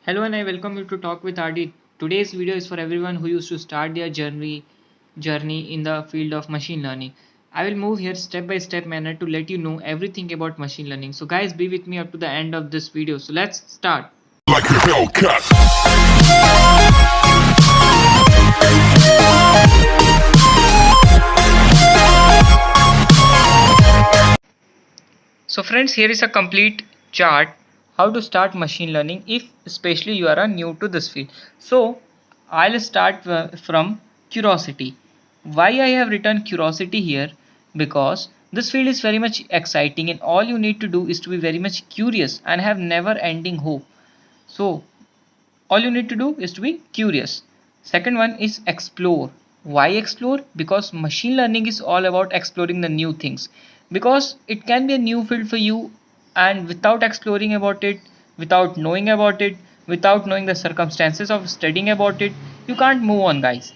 Hello and I welcome you to Talk with RD. Today's video is for everyone who used to start their journey in the field of machine learning. I will move here step by step manner to let you know everything about machine learning. So guys, be with me up to the end of this video. So let's start. Like a Hellcat. So friends, here is a complete chart how to start machine learning if especially you are new to this field. So I'll start from curiosity. Why I have written curiosity here? Because this field is very much exciting and all you need to do is to be very much curious and have never ending hope. So all you need to do is to be curious. Second one is explore. Why explore? Because machine learning is all about exploring the new things, because it can be a new field for you, and without exploring about it, without knowing the circumstances of studying about it, you can't move on, guys.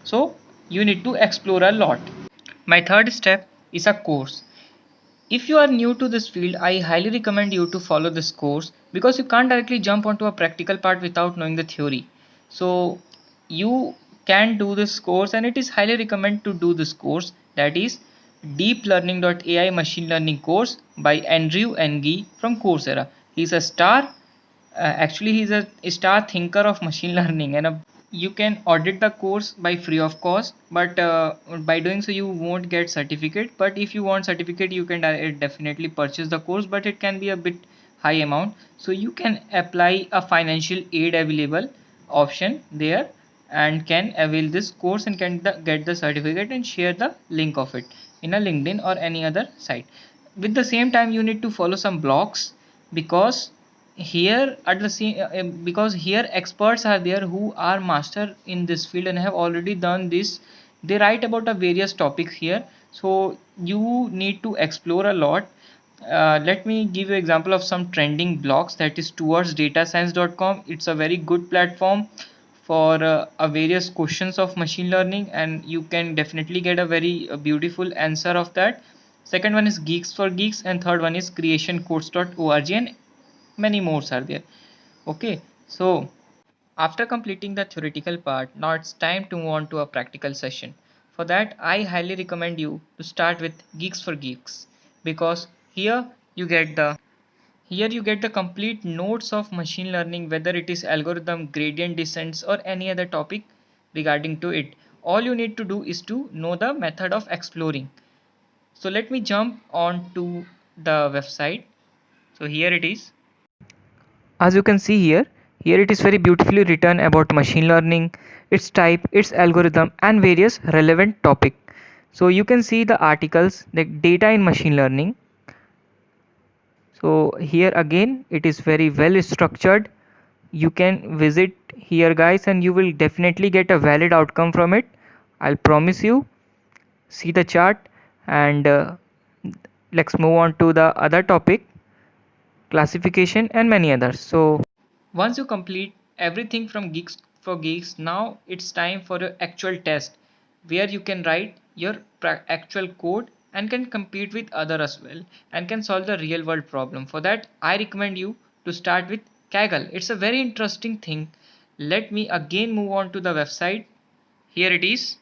So you need to explore a lot. My third step is a course. If you are new to this field, I highly recommend you to follow this course because you can't directly jump onto a practical part without knowing the theory. So you can do this course, and it is highly recommended to do this course, that is deeplearning.ai machine learning course by Andrew Ng from Coursera. He's a star, actually he's a star thinker of machine learning, and you can audit the course by free of cost, but by doing so you won't get certificate. But if you want certificate, you can definitely purchase the course, but it can be a bit high amount, so you can apply a financial aid available option there and can avail this course and can get the certificate and share the link of it in a LinkedIn or any other site. With the same time, you need to follow some blogs, because here at the same because here experts are there who are master in this field and have already done this. They write about a various topics here, so you need to explore a lot. Let me give you example of some trending blogs, that is towardsdatascience.com. It's a very good platform for a various questions of machine learning, and you can definitely get a very beautiful answer of that. Second one is Geeks for Geeks, and third one is creationcodes.org, and many more are there. Okay, so after completing the theoretical part, now it's time to move on to a practical session. For that, I highly recommend you to start with Geeks for Geeks, because here you get the complete notes of machine learning, whether it is algorithm, gradient descents, or any other topic regarding to it. All you need to do is to know the method of exploring. So let me jump on to the website. So here it is. As you can see here it is very beautifully written about machine learning, its type, its algorithm, and various relevant topic. So you can see the articles like data in machine learning. So here again it is very well structured. You can visit here, guys, and you will definitely get a valid outcome from it. I'll promise you. See the chart, and let's move on to the other topic, classification and many others. So once you complete everything from Geeks for Geeks, now it's time for your actual test, where you can write your actual code and can compete with other as well, and can solve the real world problem. For that, I recommend you to start with Kaggle. It's a very interesting thing. Let me again move on to the website. Here it is.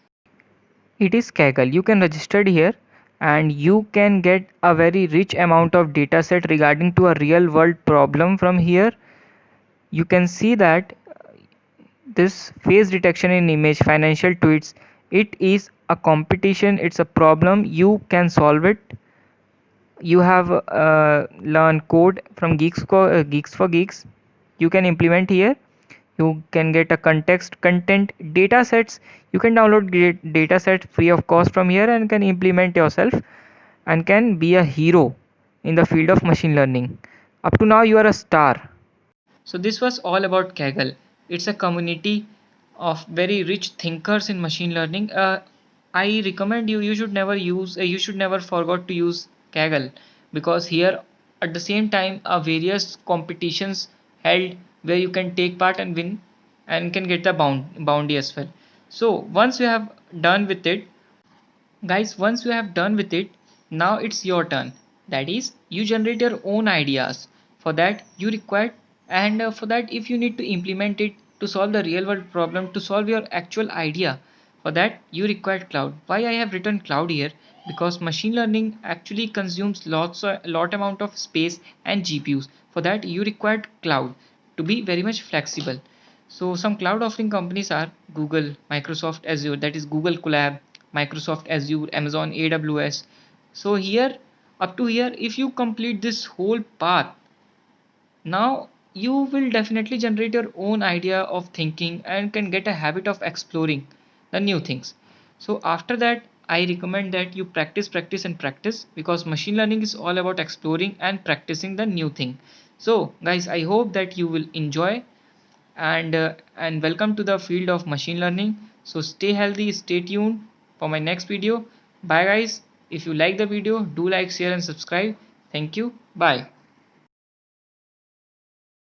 It is Kaggle. You can register here and you can get a very rich amount of data set regarding to a real world problem from here. You can see that this face detection in image financial tweets, it is a competition, it's a problem, you can solve it. You have learned code from Geeks for Geeks. You can implement here. You can get a content data sets. You can download data sets free of cost from here and can implement yourself and can be a hero in the field of machine learning. Up to now you are a star. So this was all about Kaggle. It's a community of very rich thinkers in machine learning. I recommend you should never forget to use Kaggle, because here at the same time are various competitions held where you can take part and win and can get the bounty as well. So once you have done with it, guys, once you have done with it, now it's your turn. That is, you generate your own ideas. For that, you require And for that, if you need to implement it to solve the real world problem, to solve your actual idea, for that you require cloud. Why I have written cloud here? Because machine learning actually consumes lot amount of space and GPUs. For that you require cloud to be very much flexible. So some cloud offering companies are Google, Microsoft Azure, that is Google Colab, Microsoft Azure, Amazon AWS. So here, up to here, if you complete this whole path, now you will definitely generate your own idea of thinking and can get a habit of exploring the new things. So after that, I recommend that you practice, practice and practice, because machine learning is all about exploring and practicing the new thing. So guys, I hope that you will enjoy, and welcome to the field of machine learning. So stay healthy, stay tuned for my next video. Bye guys. If you like the video, do like, share and subscribe. Thank you. Bye.